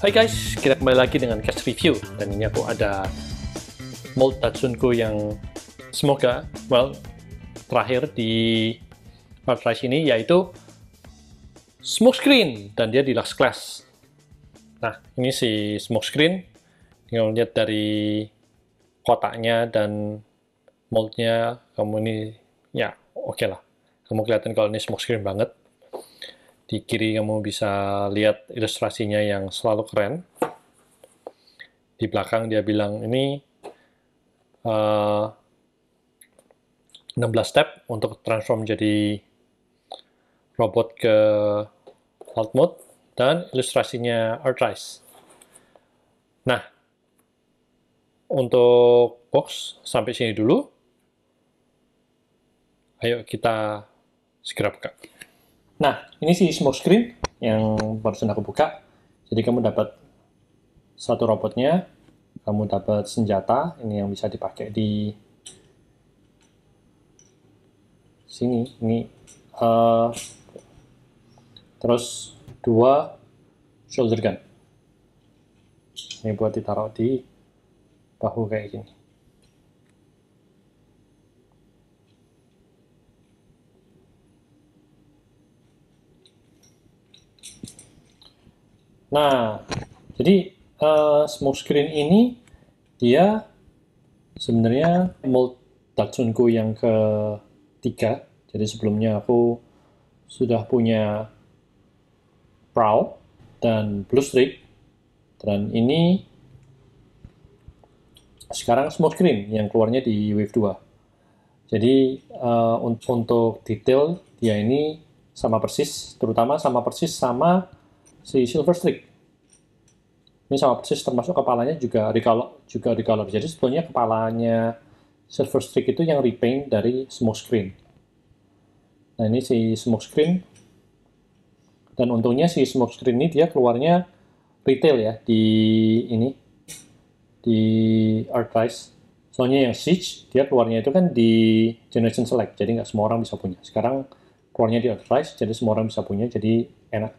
Hai guys, kita kembali lagi dengan case review, dan ini aku ada mold Datsunko yang semoga, terakhir di ArtRice ini, yaitu Smokescreen, dan dia di last class. Nah, ini si Smokescreen, tinggal lihat dari kotaknya dan moldnya, kamu ini, ya oke lah. Kamu kelihatan kalau ini Smokescreen banget. Di kiri kamu bisa lihat ilustrasinya yang selalu keren. Di belakang dia bilang ini 16 step untuk transform jadi robot ke alt mode, dan ilustrasinya ArtRice. Nah, untuk box sampai sini dulu. Ayo kita segera buka. Nah, ini si Smokescreen yang barusan aku buka. Jadi kamu dapat satu robotnya, kamu dapat senjata, ini yang bisa dipakai di sini. Ini terus dua shoulder gun. Ini buat ditaruh di bahu kayak gini. Nah, jadi Smokescreen ini dia sebenarnya mold Datsunko yang ketiga. Jadi sebelumnya aku sudah punya Prowl dan Blue Streak, dan ini sekarang Smokescreen yang keluarnya di Wave 2. Jadi untuk detail dia ini sama persis, terutama sama persis sama si Silver Streak. Ini sama persis, termasuk kepalanya juga recolor. Jadi sebetulnya kepalanya Silver Streak itu yang repaint dari Smokescreen. Nah, ini si Smokescreen. Dan untungnya si Smokescreen ini dia keluarnya retail ya di ArtRice. Soalnya yang Siege dia keluarnya itu kan di Generation Select, jadi nggak semua orang bisa punya. Sekarang keluarnya di ArtRice, jadi semua orang bisa punya, jadi enak.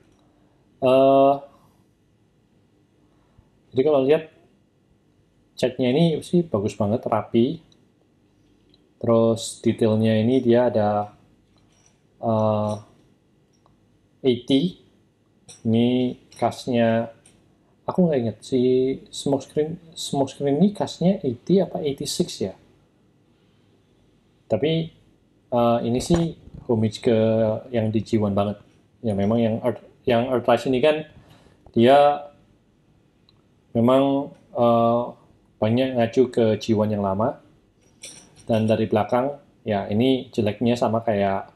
Jadi kalau lihat catnya ini sih bagus banget, rapi. Terus detailnya ini dia ada 80. Ini kasnya, aku nggak ingat si Smokescreen ini kasnya 80 apa 86 ya. Tapi ini sih homage ke yang di G1 banget. Ya memang yang ArtRice ini kan dia memang banyak ngacu ke G1 yang lama. Dan dari belakang, ya ini jeleknya sama kayak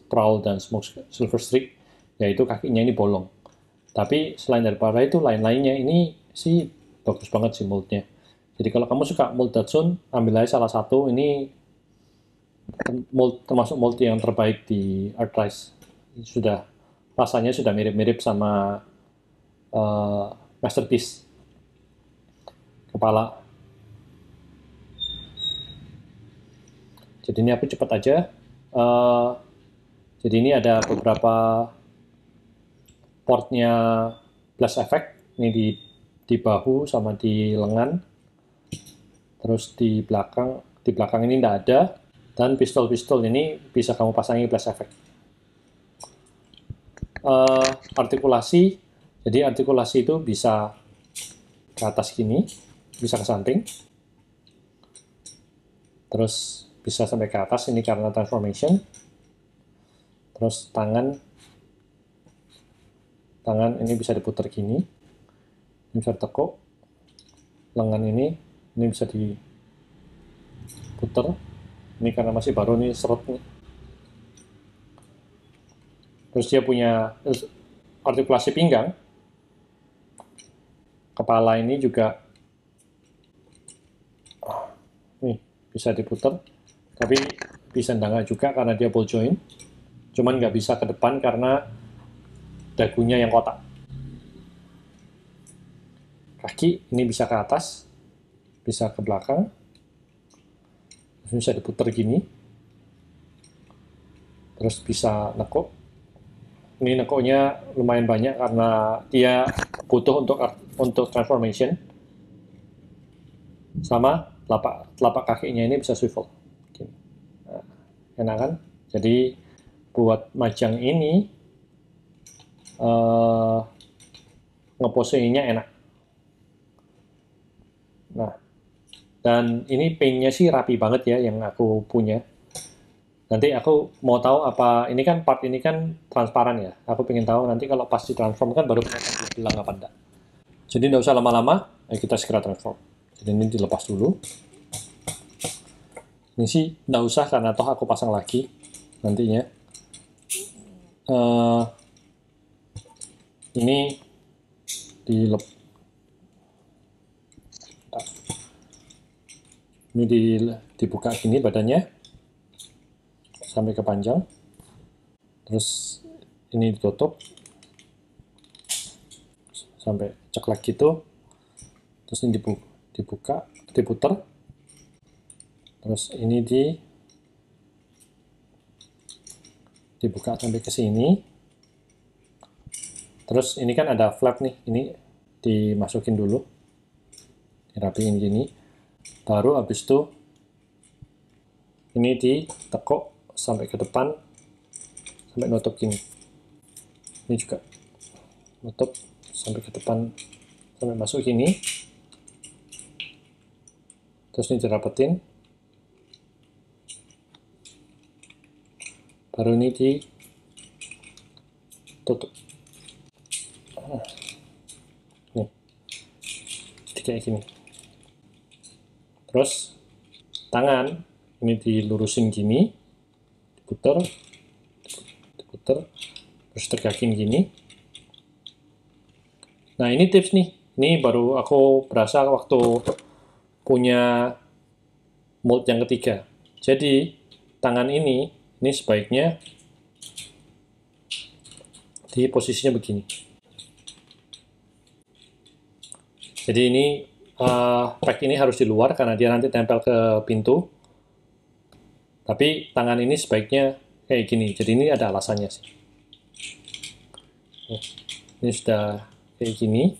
Prowl dan Silver Streak, yaitu kakinya ini bolong. Tapi selain daripada itu, lain-lainnya ini sih bagus banget sih moldnya. Jadi kalau kamu suka mold Datsun, ambil aja salah satu. Ini termasuk mold yang terbaik di ArtRice. Rasanya sudah mirip-mirip sama Masterpiece. Kepala. Jadi ini aku cepat aja. Jadi ini ada beberapa portnya blast effect. Ini di bahu sama di lengan. Terus di belakang ini tidak ada. Dan pistol-pistol ini bisa kamu pasangi blast effect. Artikulasi. Jadi artikulasi itu bisa ke atas gini, bisa ke samping. Terus bisa sampai ke atas, ini karena transformation. Terus tangan ini bisa diputar gini, ini bisa ditekuk. Lengan ini bisa diputar. Ini karena masih baru nih serutnya. Terus dia punya artikulasi pinggang. Kepala ini juga nih bisa diputar. Tapi bisa enggak juga karena dia ball joint. Cuman nggak bisa ke depan karena dagunya yang kotak. Kaki ini bisa ke atas, bisa ke belakang, terus bisa diputar gini, terus bisa nekuk. ini nekuknya lumayan banyak karena dia butuh untuk transformation. Sama telapak kakinya ini bisa swivel. Nah, enak kan? Jadi buat majang ini ngeposenya enak. Nah, dan ini paintnya sih rapi banget ya yang aku punya. Nanti aku mau tahu apa, ini kan part ini kan transparan ya. Aku pengen tahu nanti kalau pas ditransform kan baru kelihatan belang apa enggak. Jadi nggak usah lama-lama, ayo kita segera transform. Jadi ini dilepas dulu. Ini sih nggak usah karena toh aku pasang lagi nantinya. Ini dibuka gini badannya sampai ke panjang, terus ini ditutup sampai ceklek gitu, terus ini dibuka, diputer, terus ini dibuka sampai ke sini, terus ini kan ada flap nih, ini dimasukin dulu, dirapiin gini, baru habis itu ini ditekuk sampai ke depan sampai nutup gini, ini juga nutup sampai ke depan sampai masuk gini, terus ini dirapetin, baru ini ditutup. Nih, jadi kayak gini. Terus tangan ini dilurusin gini, diputer, terus tegakin gini. Nah ini tips nih, ini baru aku berasa waktu punya mold yang ketiga. Jadi tangan ini sebaiknya di posisinya begini. Jadi ini pack ini harus di luar karena dia nanti tempel ke pintu. Tapi tangan ini sebaiknya kayak gini. Jadi ini ada alasannya sih. Ini sudah kayak gini.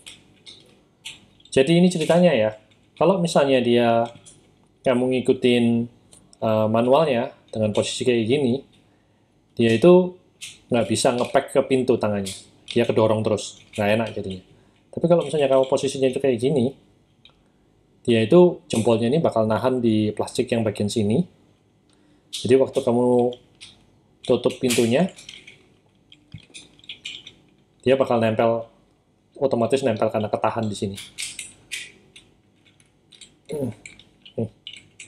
Jadi ini ceritanya ya. Kalau misalnya kamu ngikutin manualnya dengan posisi kayak gini, dia itu nggak bisa ngepack ke pintu tangannya. Dia kedorong terus. Nggak enak jadinya. Tapi kalau misalnya kamu posisinya itu kayak gini, dia itu jempolnya ini bakal nahan di plastik yang bagian sini. Jadi waktu kamu tutup pintunya, dia bakal nempel, otomatis nempel karena ketahan di sini.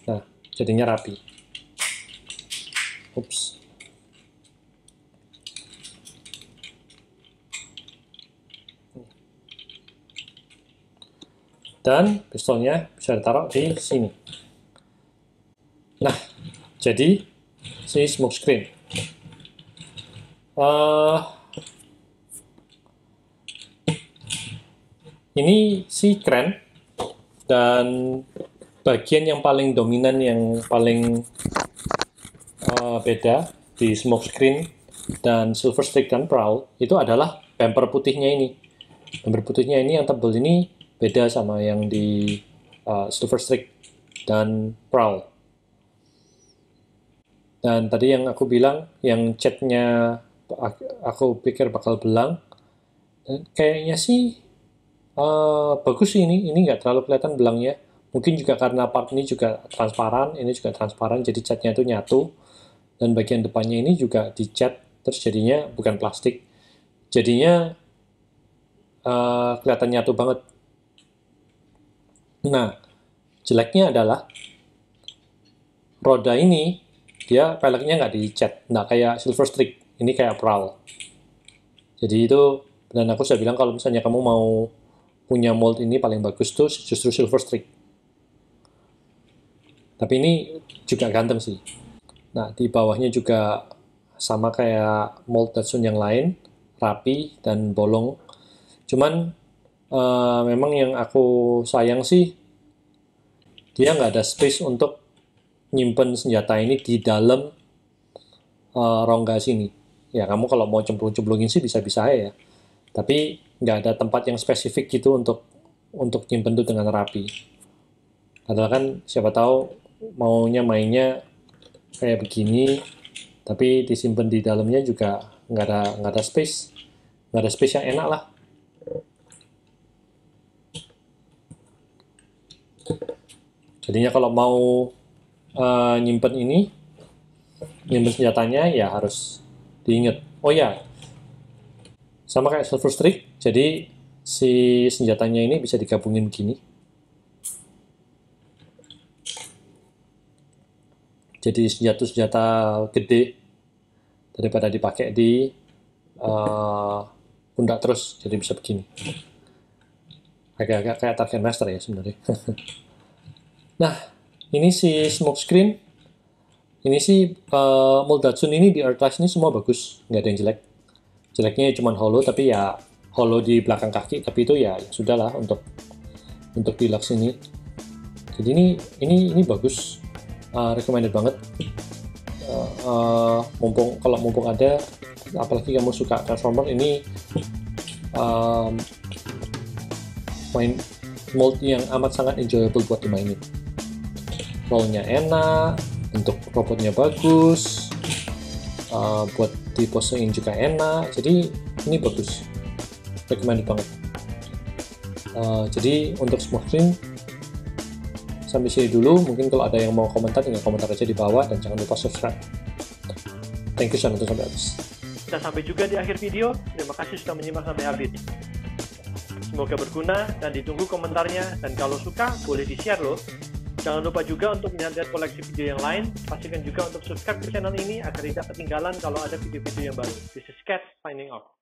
Nah, jadinya rapi. Ups. Dan pistolnya bisa ditaruh di sini. Nah, jadi si smoke screen. Ini sih keren, dan bagian yang paling dominan, yang paling beda di smoke screen dan silver streak dan prowl itu adalah bumper putihnya ini. Bumper putihnya ini yang tebal ini beda sama yang di silver streak dan prowl. Dan tadi yang aku bilang, yang catnya aku pikir bakal belang, dan kayaknya sih bagus sih ini nggak terlalu kelihatan belangnya. Mungkin juga karena part ini juga transparan, ini juga transparan, jadi catnya itu nyatu. Dan bagian depannya ini juga dicat, terus jadinya bukan plastik. Jadinya kelihatan nyatu banget. Nah, jeleknya adalah roda ini, dia peleknya nggak dicat. Nggak kayak silver streak, ini kayak prowl. Jadi itu, dan aku sudah bilang kalau misalnya kamu mau punya mold ini paling bagus tuh justru silver streak. Tapi ini juga ganteng sih. Nah, di bawahnya juga sama kayak mold Datsun yang lain, rapi dan bolong. Cuman memang yang aku sayang sih, dia nggak ada space untuk nyimpen senjata ini di dalam rongga sini. Ya kamu kalau mau cemplung-cemplungin sih bisa-bisa aja ya. Tapi nggak ada tempat yang spesifik gitu untuk nyimpen itu dengan rapi. Padahal kan siapa tahu maunya mainnya kayak begini, tapi disimpan di dalamnya juga nggak ada space yang enak lah. Jadinya kalau mau nyimpen senjatanya ya harus diingat. Oh ya, sama kayak Silver Streak, jadi si senjatanya ini bisa digabungin begini. Jadi senjata gede daripada dipakai di pundak terus, jadi bisa begini. Agak-agak kayak Target Master ya sebenarnya. Nah, ini si smoke screen. Ini sih Mold Datsun ini di Earthrise ini semua bagus, nggak ada yang jelek. Jeleknya cuma hollow, tapi ya hollow di belakang kaki, tapi itu ya sudahlah untuk deluxe ini. Jadi ini bagus, recommended banget. Mumpung ada, apalagi kamu suka Transformer, ini main mold yang amat sangat enjoyable buat dimainin. Roll-nya enak, bentuk robotnya bagus, buat di posingin juga enak, jadi ini bagus, recommended banget. Jadi untuk smoke screen sampai sini dulu. Mungkin kalau ada yang mau komentar, tinggal komentar aja di bawah, dan jangan lupa subscribe. Thank you sudah nonton sampai habis. Kita sampai juga di akhir video. Terima kasih sudah menyimak sampai habis. Semoga berguna dan ditunggu komentarnya, dan kalau suka boleh di-share loh. Jangan lupa juga untuk melihat koleksi video yang lain. Pastikan juga untuk subscribe ke channel ini agar tidak ketinggalan kalau ada video-video yang baru. This is Cat signing off.